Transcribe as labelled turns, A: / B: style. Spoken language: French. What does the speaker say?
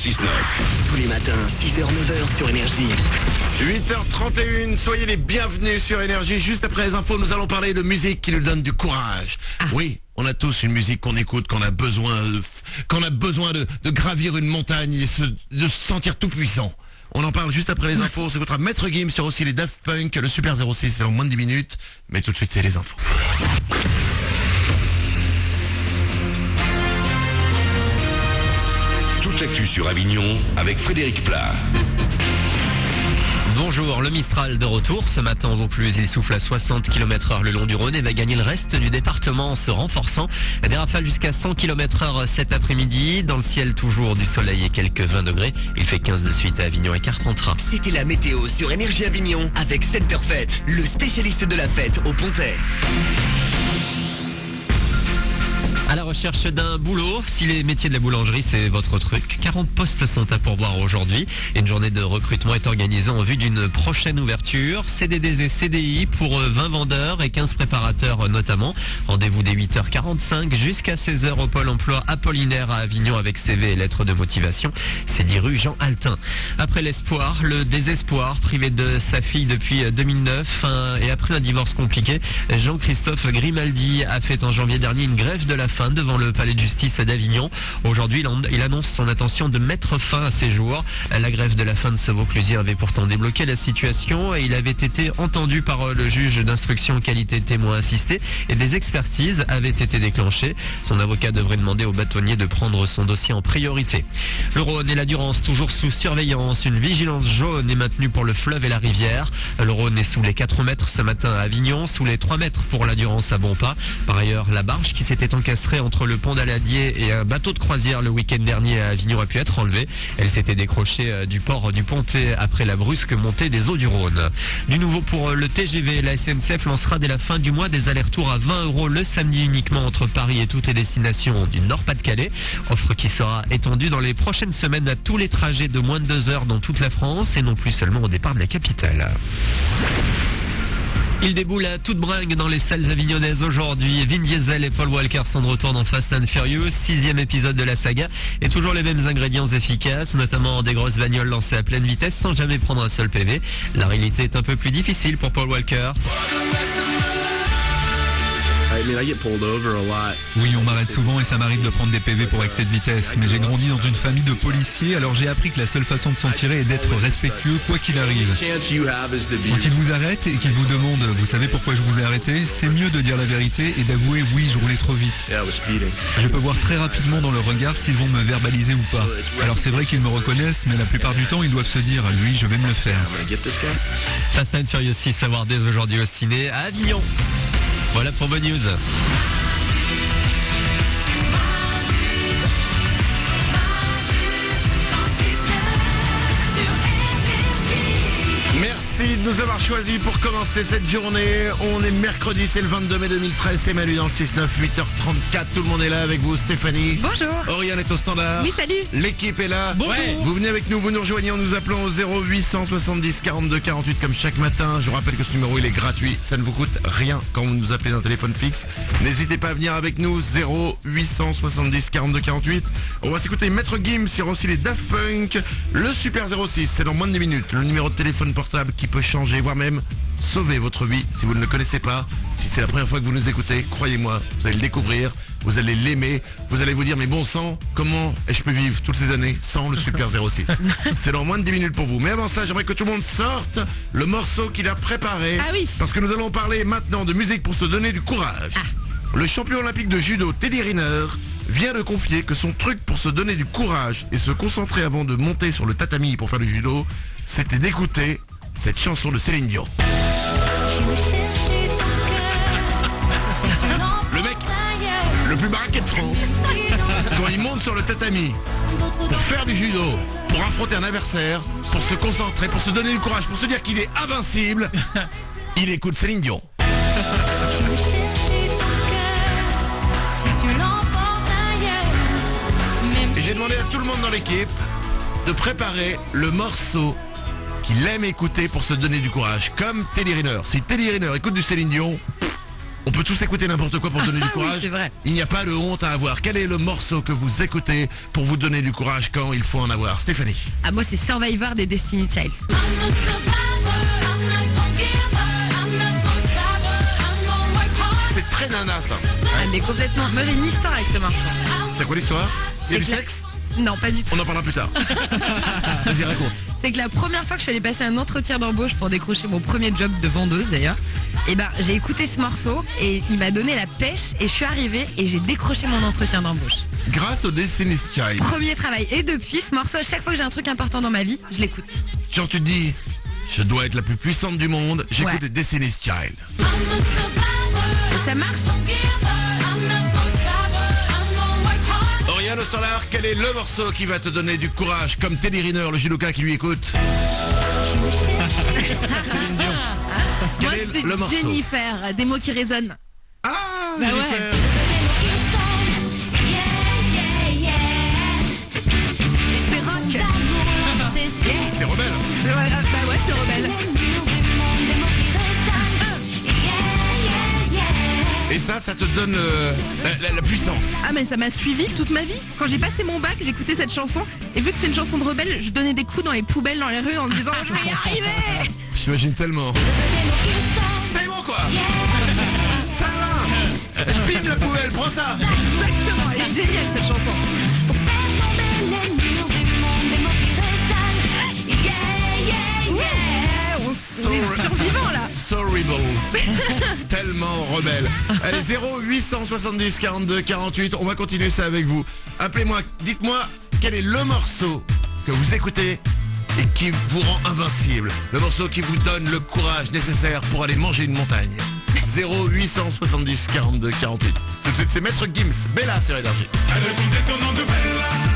A: 6-9.
B: Tous les matins, 6h-9h sur Énergie.
C: 8h31, soyez les bienvenus sur Énergie. Juste après les infos, nous allons parler de musique qui nous donne du courage. Oui, on a tous une musique qu'on écoute, qu'on a besoin de gravir une montagne et de se sentir tout puissant. On en parle juste après les infos. On s'écoutera Maître Gims sur aussi les Daft Punk, le Super 06, c'est en moins de 10 minutes. Mais tout de suite, c'est les infos.
A: Toute l'actu sur Avignon avec Frédéric Plat.
D: Bonjour, le Mistral de retour. Ce matin en Vaucluse, il souffle à 60 km/h le long du Rhône et va gagner le reste du département en se renforçant. Des rafales jusqu'à 100 km/h cet après-midi. Dans le ciel, toujours du soleil et quelques 20 degrés. Il fait 15 de suite à Avignon et Carpentras.
B: C'était la météo sur Énergie Avignon avec Center Fête, le spécialiste de la fête au Pontet.
D: À la recherche d'un boulot, si les métiers de la boulangerie c'est votre truc, 40 postes sont à pourvoir aujourd'hui. Une journée de recrutement est organisée en vue d'une prochaine ouverture. CDD et CDI pour 20 vendeurs et 15 préparateurs notamment. Rendez-vous dès 8h45 jusqu'à 16h au Pôle emploi Apollinaire à Avignon avec CV et lettres de motivation. C'est 10 rue Jean Altin. Après l'espoir, le désespoir, privé de sa fille depuis 2009 et après un divorce compliqué, Jean-Christophe Grimaldi a fait en janvier dernier une grève de la faim devant le palais de justice d'Avignon. Aujourd'hui, il annonce son intention de mettre fin à ses jours. La grève de la faim de ce Vauclusien avait pourtant débloqué la situation et il avait été entendu par le juge d'instruction qualité témoin assisté et des expertises avaient été déclenchées. Son avocat devrait demander au bâtonnier de prendre son dossier en priorité. Le Rhône et la Durance toujours sous surveillance. Une vigilance jaune est maintenue pour le fleuve et la rivière. Le Rhône est sous les 4 mètres ce matin à Avignon, sous les 3 mètres pour la Durance à Bonpas. Par ailleurs, la barge qui s'était encastrée entre le pont d'Aladier et un bateau de croisière le week-end dernier à Avignon a pu être enlevée. Elle s'était décrochée du port du Pontet après la brusque montée des eaux du Rhône. Du nouveau pour le TGV, la SNCF lancera dès la fin du mois des allers-retours à 20 € le samedi uniquement entre Paris et toutes les destinations du Nord-Pas-de-Calais. Offre qui sera étendue dans les prochaines semaines à tous les trajets de moins de 2 heures dans toute la France et non plus seulement au départ de la capitale. Il déboule à toute bringue dans les salles avignonnaises aujourd'hui. Vin Diesel et Paul Walker sont de retour dans Fast and Furious, 6e épisode de la saga. Et toujours les mêmes ingrédients efficaces, notamment des grosses bagnoles lancées à pleine vitesse sans jamais prendre un seul PV. La réalité est un peu plus difficile pour Paul Walker.
E: Oui, on m'arrête souvent et ça m'arrive de prendre des PV pour excès de vitesse. Mais j'ai grandi dans une famille de policiers, alors j'ai appris que la seule façon de s'en tirer est d'être respectueux quoi qu'il arrive. Quand ils vous arrêtent et qu'ils vous demandent « Vous savez pourquoi je vous ai arrêté ?» c'est mieux de dire la vérité et d'avouer « Oui, je roulais trop vite ». Je peux voir très rapidement dans leur regard s'ils vont me verbaliser ou pas. Alors c'est vrai qu'ils me reconnaissent, mais la plupart du temps, ils doivent se dire « Lui, je vais me le faire ».
D: Fast and Furious 6 à voir dès aujourd'hui au ciné à Avignon. Voilà pour Bonne News.
C: Merci de nous avoir choisis pour commencer cette journée. On est mercredi, c'est le 22 mai 2013. C'est Manu dans le 6-9, 8h34. Tout le monde est là avec vous, Stéphanie.
F: Bonjour.
C: Oriane est au standard.
F: Oui, salut.
C: L'équipe est là.
F: Bonjour.
C: Ouais. Vous venez avec nous, vous nous rejoignez en nous appelant au 0800 70 42 48 comme chaque matin. Je vous rappelle que ce numéro il est gratuit. Ça ne vous coûte rien quand vous nous appelez d'un téléphone fixe. N'hésitez pas à venir avec nous, 0800 70 42 48. On va s'écouter Maître Gims, il y aura aussi les Daft Punk, le Super 06. C'est dans moins de 10 minutes. Le numéro de téléphone portable qui peut changer, voire même sauver votre vie si vous ne le connaissez pas. Si c'est la première fois que vous nous écoutez, croyez-moi, vous allez le découvrir, vous allez l'aimer, vous allez vous dire mais bon sang, comment je peux vivre toutes ces années sans le Super 06. C'est dans moins de 10 minutes pour vous. Mais avant ça, j'aimerais que tout le monde sorte le morceau qu'il a préparé.
F: Ah oui.
C: Parce que nous allons parler maintenant de musique pour se donner du courage. Le champion olympique de judo Teddy Riner vient de confier que son truc pour se donner du courage et se concentrer avant de monter sur le tatami pour faire du judo, c'était d'écouter cette chanson de Céline Dion. Le mec le plus baraqué de France, quand il monte sur le tatami pour faire du judo, pour affronter un adversaire, pour se concentrer, pour se donner du courage, pour se dire qu'il est invincible, il écoute Céline Dion. Et j'ai demandé à tout le monde dans l'équipe de préparer le morceau qu'il aime écouter pour se donner du courage, comme Teddy Riner. Si Teddy Riner écoute du Céline Dion, On peut tous écouter n'importe quoi pour donner du courage.
B: Oui, c'est vrai.
C: Il n'y a pas de honte à avoir. Quel est le morceau que vous écoutez pour vous donner du courage quand il faut en avoir? Stéphanie.
F: Ah, moi, c'est Survivor des Destiny Child.
C: C'est très nana ça.
F: Ah, mais complètement. Moi, j'ai une histoire avec ce morceau.
C: C'est quoi l'histoire? Il y a du
F: C'est que
C: sexe?
F: Non, pas du tout.
C: On en parlera plus tard. Vas-y, raconte.
F: C'est que la première fois que je suis allée passer un entretien d'embauche pour décrocher mon premier job de vendeuse d'ailleurs, j'ai écouté ce morceau et il m'a donné la pêche et je suis arrivée et j'ai décroché mon entretien d'embauche.
C: Grâce au Destiny's Child.
F: Premier travail. Et depuis ce morceau, à chaque fois que j'ai un truc important dans ma vie, je l'écoute.
C: Genre tu te dis, je dois être la plus puissante du monde, j'écoute
F: Ouais.
C: les Destiny's Child.
F: Et ça marche.
C: Oriane au standard, quel est le morceau qui va te donner du courage comme Teddy Riner, le judoka qui lui écoute? Céline Dion. Quel
G: Moi,
C: est
G: c'est
C: le morceau?
G: Jennifer, des mots qui résonnent.
C: Ah,
G: Bah
C: Jennifer.
G: C'est rock.
C: C'est rebelle.
G: Bah ouais, c'est rebelle.
C: Et ça te donne la puissance.
G: Ah, mais ça m'a suivi toute ma vie. Quand j'ai passé mon bac, j'écoutais cette chanson. Et vu que c'est une chanson de rebelle, je donnais des coups dans les poubelles dans les rues en me disant je vais y arriver.
C: J'imagine tellement. C'est bon quoi. Ça va. Bim la poubelle, prends ça.
G: Exactement, elle est géniale cette chanson. On est survivants là.
C: So rebel. Tellement rebelle. Allez, 0870 42 48. On va continuer ça avec vous. Appelez-moi, dites-moi quel est le morceau que vous écoutez et qui vous rend invincible. Le morceau qui vous donne le courage nécessaire pour aller manger une montagne. 0870 42 48. Tout de suite, c'est Maître Gims. Bella sur Énergie.